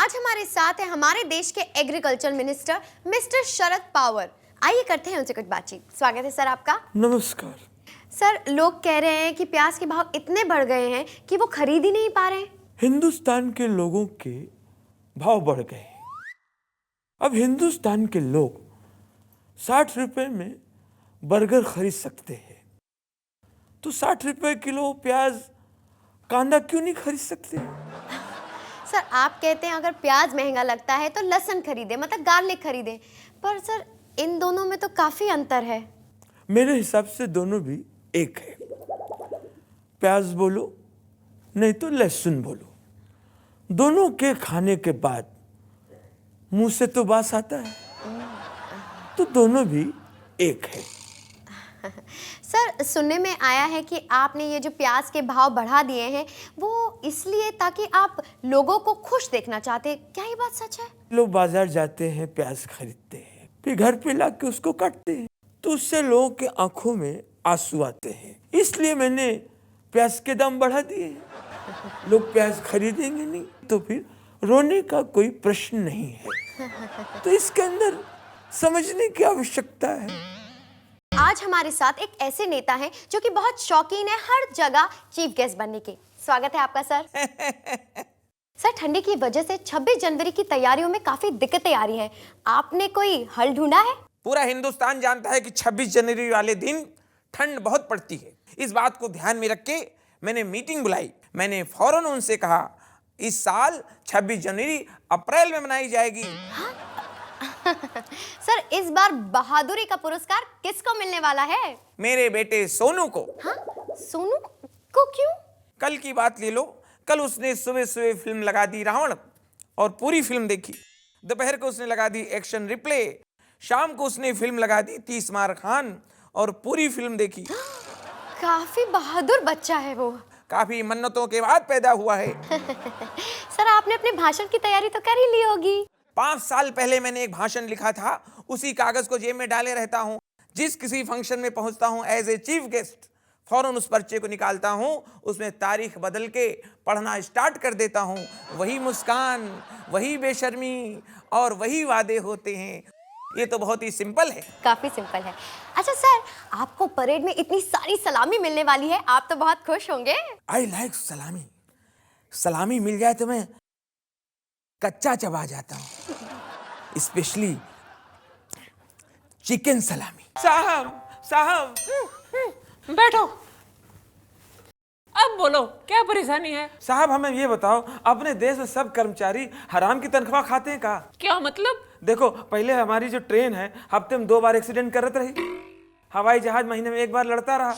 आज हमारे साथ है हमारे देश के agriculture minister mister Sharad Pawar. आइए करते हैं उनसे कुछ बातचीत। स्वागत है सर आपका। नमस्कार। सर, लोग कह रहे हैं कि प्याज के भाव इतने बढ़ गए हैं कि वो खरीद ही नहीं पा रहे हैं। हिंदुस्तान के लोगों के भाव बढ़ गए हैं। अब हिंदुस्तान के लोग 60 रुपए में बर्गर खरीद सकते हैं, तो 60 रुपए किलो प्याज कांदा क्यों नहीं खरीद सकते? सर, आप कहते हैं अगर प्याज महंगा लगता है तो लहसुन खरीदे, मतलब गार्लिक खरीदे, पर सर इन दोनों में तो काफी अंतर है। मेरे हिसाब से दोनों भी एक है। प्याज बोलो नहीं तो लहसुन बोलो, दोनों के खाने के बाद मुंह से तो बास आता है, तो दोनों भी एक है। सर, सुनने में आया है कि आपने ये जो प्याज के भाव बढ़ा दिए हैं वो इसलिए ताकि आप लोगों को खुश देखना चाहते हैं। क्या ये बात सच है? लोग बाजार जाते हैं, प्याज खरीदते हैं, फिर घर पे लाके उसको काटते हैं, तो उससे लोगों के आंखों में आंसू आते हैं। इसलिए मैंने प्याज के दाम बढ़ा दिए। लोग प्याज खरीदेंगे नहीं तो फिर रोने का कोई प्रश्न नहीं है। तो इसके अंदर समझने की आवश्यकता है। आज हमारे साथ एक ऐसे नेता हैं जो कि बहुत शौकीन है हर जगह चीफ गेस्ट बनने के। स्वागत है आपका सर। सर, ठंडी की वजह से 26 जनवरी की तैयारियों में काफी दिक्कतें आ रही हैं। आपने कोई हल ढूंढा है? पूरा हिंदुस्तान जानता है कि 26 जनवरी वाले दिन ठंड बहुत पड़ती है। इस बात को ध्यान में रख के मैंने मीटिंग बुलाई। मैंने फौरन उनसे कहा, इस साल 26 जनवरी अप्रैल में मनाई जाएगी। सर, इस बार बहादुरी का पुरस्कार किसको मिलने वाला है? मेरे बेटे सोनू को। हाँ? सोनू को क्यों? कल की बात ले लो, कल उसने सुबह सुबह फिल्म लगा दी रावण और पूरी फिल्म देखी। दोपहर को उसने लगा दी एक्शन रिप्ले, शाम को उसने फिल्म लगा दी 30 मार खान और पूरी फिल्म देखी। काफी बहादुर बच्चा है वो। काफी मन्नतों के बाद पैदा हुआ है। सर, आपने अपने भाषण की तैयारी तो कर ही ली होगी। 5 साल पहले मैंने एक भाषण लिखा था, उसी कागज को जेब में डाले रहता हूँ। जिस किसी फंक्शन में पहुंचता हूँ एज ए चीफ गेस्ट, फौरन उस पर्चे को निकालता हूँ, उसमें तारीख बदल के पढ़ना स्टार्ट कर देता हूँ। वही मुस्कान, वही बेशर्मी और वही वादे होते हैं। ये तो बहुत ही सिंपल है। काफी सिंपल है। अच्छा सर, आपको परेड में इतनी सारी सलामी मिलने वाली है, आप तो बहुत खुश होंगे। आई लाइक सलामी। सलामी मिल जाए तो मैं कच्चा चबा जाता हूँ, स्पेशली चिकन सलामी। साहब बैठो। अब बोलो, क्या परेशानी है? साहब, हमें ये बताओ, अपने देश में सब कर्मचारी हराम की तनख्वाह खाते हैं का? क्या मतलब? देखो, पहले हमारी जो ट्रेन है हफ्ते में 2 बार एक्सीडेंट करत रही, हवाई जहाज महीने में 1 बार लड़ता रहा,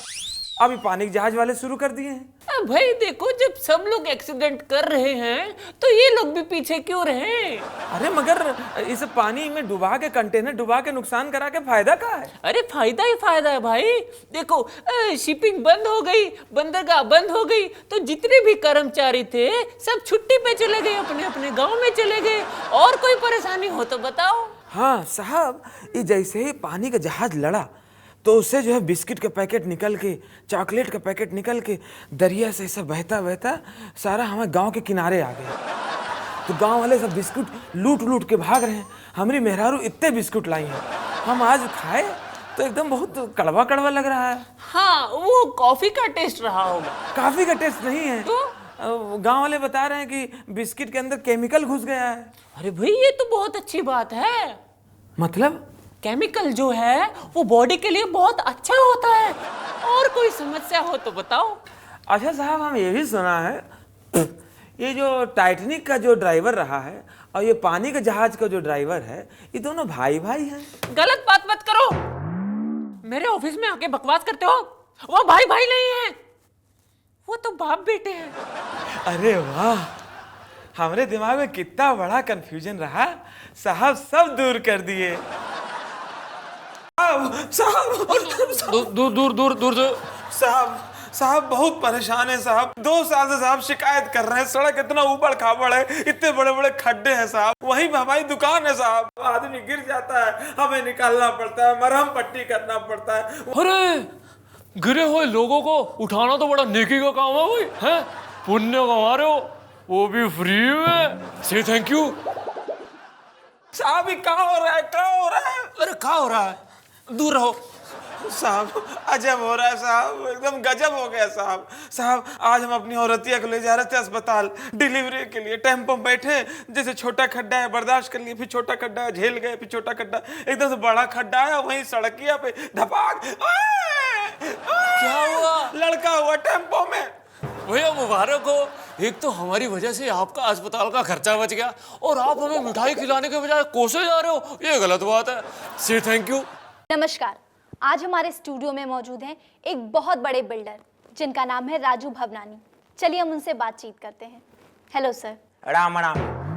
अभी पानी के जहाज वाले शुरू कर दिए हैं। अब भाई देखो, जब सब लोग एक्सीडेंट कर रहे हैं तो ये लोग भी पीछे क्यों रहे? अरे मगर इस पानी में डुबा के, कंटेनर डुबा के नुकसान करा के फायदा क्या है? अरे फायदा ही फायदा है भाई। देखो, शिपिंग बंद हो गई, बंदरगाह बंद हो गई, तो जितने भी कर्मचारी थे सब छुट्टी पे चले गए, अपने अपने गांव में चले गए। और कोई परेशानी हो तो बताओ। हाँ साहब, ये जैसे ही पानी का जहाज लड़ा तो उससे जो है बिस्किट का पैकेट निकल के, चॉकलेट का पैकेट निकल के दरिया से ऐसा बहता बहता सारा हमारे गांव के किनारे आ गया। तो गांव वाले सब बिस्कुट लूट लूट के भाग रहे हैं। हमारी मेहरारू इतने बिस्कुट लाई हैं, हम आज खाए तो एकदम बहुत कड़वा कड़वा लग रहा है। हाँ, वो कॉफी का टेस्ट रहा होगा। कॉफी का टेस्ट नहीं है तो गांव वाले बता रहे हैं कि बिस्किट के अंदर केमिकल घुस गया है। अरे भाई, ये तो बहुत अच्छी बात है। मतलब केमिकल जो है वो बॉडी के लिए बहुत अच्छा होता है। और कोई समस्या हो तो बताओ। अच्छा साहब, हम ये भी सुना है ये जो टाइटैनिक का जो ड्राइवर रहा है और ये पानी के जहाज का जो ड्राइवर है, ये दोनों भाई भाई हैं। गलत बात मत करो। मेरे ऑफिस में आके बकवास करते हो। वो भाई भाई नहीं है, वो तो बाप बेटे हैं। अरे वाह, हमारे दिमाग में कितना बड़ा कंफ्यूजन रहा, साहब सब दूर कर दिए। साहब दूर दूर दूर दूर से। साहब बहुत परेशान है साहब। 2 साल से साहब शिकायत कर रहे हैं, सड़क इतना ऊबड़ खाबड़ है, इतने बड़े बड़े खड्डे हैं साहब, वहीं हमारी दुकान है साहब, आदमी गिर जाता है, हमें निकालना पड़ता है, मरहम पट्टी करना पड़ता है। अरे, गिरे हुए लोगों को उठाना तो बड़ा नेकी का काम है भाई, हैं? पुण्य कमा रहे हो। वो भी फ्री में। से थैंक यू। साहब ये क्या हो रहा है, क्या हो रहा है? अरे क्या हो रहा है, दूर रहो। साहब अजब हो रहा है साहब, एकदम गजब हो गया साहब। साहब आज हम अपनी औरतिया को ले जा रहे थे अस्पताल डिलीवरी के लिए। टेम्पो में बैठे, जैसे छोटा खड्डा है बर्दाश्त कर लिए, फिर छोटा खड्डा है झेल गए, फिर छोटा खड्डा, एकदम से बड़ा खड्डा है, वहीं सड़किया पे धपाक। क्या हुआ? लड़का हुआ टेम्पो में। भैया मुबारक हो, एक तो हमारी वजह से आपका अस्पताल का खर्चा बच गया और आप हमें मिठाई खिलाने के बजाय कोसे जा रहे हो, ये गलत बात है। से थैंक यू। नमस्कार, आज हमारे स्टूडियो में मौजूद हैं एक बहुत बड़े बिल्डर जिनका नाम है राजू भवनानी। चलिए हम उनसे बातचीत करते हैं। Hello sir. Ram Ram.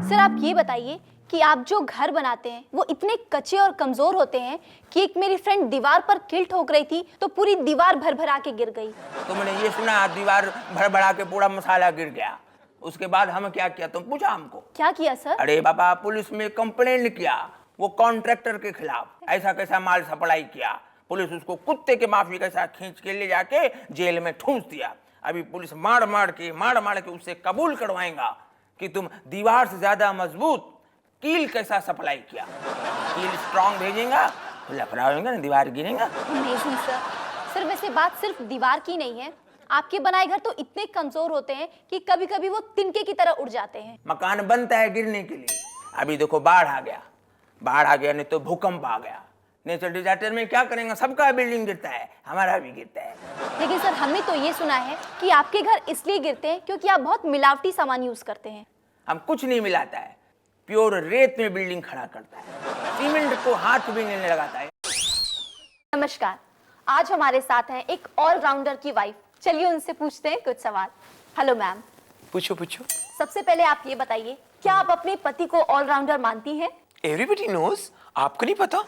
Sir आप ये बताइए कि आप जो घर बनाते हैं वो इतने कच्चे और कमजोर होते हैं कि एक मेरी फ्रेंड दीवार पर कील ठोक रही थी तो पूरी दीवार भर भरा के गिर गई। तुमने ये सुना, दीवार भर भरा के पूरा मसाला गिर गया। उसके बाद हम क्या किया, तुम पूछा हमको? क्या किया सर? अरे बाबा, पुलिस में कंप्लेंट किया वो कॉन्ट्रैक्टर के खिलाफ। ऐसा कैसा माल सप्लाई किया, पुलिस उसको कुत्ते के माफी कैसा खींच के ले जाके जेल में ठूंस दिया। अभी पुलिस मार मार के उससे कबूल करवाएगा कि तुम दीवार से ज्यादा मजबूत कील कैसा सप्लाई किया। कील स्ट्रांग भेजेगा, लफड़ा होगा ना, दीवार गिरेगा। Amazing sir. सर वैसे बात सिर्फ दीवार की नहीं है, आपके बनाए घर तो इतने कमजोर होते हैं कि कभी कभी वो तिनके की तरह उड़ जाते हैं। मकान बनता है गिरने के लिए। अभी देखो बाढ़ आ गया, नहीं तो भूकंप आ गया। नेचुरल डिजास्टर में क्या करेंगे, सबका बिल्डिंग गिरता है, हमारा भी गिरता है। लेकिन सर हमने तो ये सुना है कि आपके घर इसलिए गिरते हैं क्योंकि आप बहुत मिलावटी सामान यूज करते हैं। हम कुछ नहीं मिलाता है, प्योर रेत में बिल्डिंग खड़ा करता है, सीमेंट को हाथ भी नहीं लगाता है। नमस्कार, आज हमारे साथ हैं एक ऑलराउंडर की वाइफ। चलिए उनसे पूछते हैं कुछ सवाल। Hello ma'am. पूछो पूछो। सबसे पहले आप ये बताइए, क्या आप अपने पति को ऑलराउंडर मानती हैं? एवरीबडी नोज, आपको नहीं पता?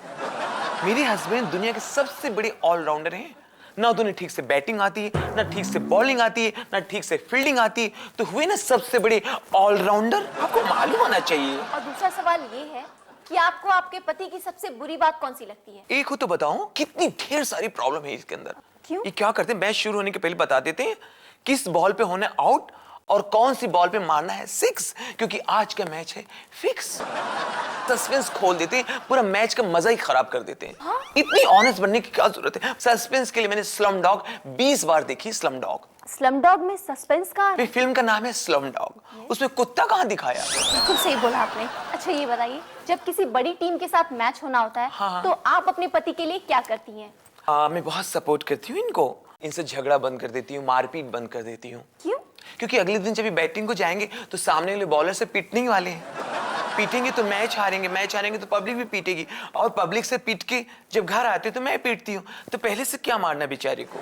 मेरे हस्बैंड दुनिया के सबसे बड़े ऑलराउंडर हैं। ना तो उन्हें ठीक से बैटिंग आती है, ना ठीक से बॉलिंग आती है, ना ठीक से फील्डिंग आती है, तो हुए ना सबसे बड़े ऑलराउंडर। आपको मालूम होना चाहिए। और दूसरा सवाल ये है कि आपको आपके पति की सबसे बुरी बात कौन सी लगती है? एक हो तो बताऊं, कितनी ढेर सारी प्रॉब्लम है इसके अंदर। क्यों? ये क्या करते हैं, मैच शुरू होने के पहले बता देते हैं किस बॉल पे होना है आउट और कौन सी बॉल पे मारना है सिक्स, क्योंकि आज का मैच है फिक्स। सस्पेंस खोल देते हैं, पूरा मैच का मजा ही खराब कर देते हैं। हाँ? इतनी ऑनेस्ट बनने की क्या जरूरत है? सस्पेंस के लिए मैंने स्लम डॉग 20 बार देखी। स्लम डॉग, स्लम डॉग में सस्पेंस कहाँ है? फिल्म का नाम है स्लम डॉग, उसमें कुत्ता कहाँ दिखाया? बिल्कुल सही बोला आपने। अच्छा ये बताइए, जब किसी बड़ी टीम के साथ मैच होना होता है हाँ। तो आप अपने पति के लिए क्या करती हैं? मैं बहुत सपोर्ट करती हूँ इनको, इनसे झगड़ा बंद कर देती हूँ, मारपीट बंद कर देती हूँ। क्यों? क्योंकि अगले दिन जब ये बैटिंग को जाएंगे तो सामने वाले बॉलर से पीटने ही वाले हैं। पीटेंगे तो मैच हारेंगे तो पब्लिक भी पीटेगी, और पब्लिक से पीट के जब घर आते तो मैं पीटती हूँ, तो पहले से क्या मारना बेचारे को।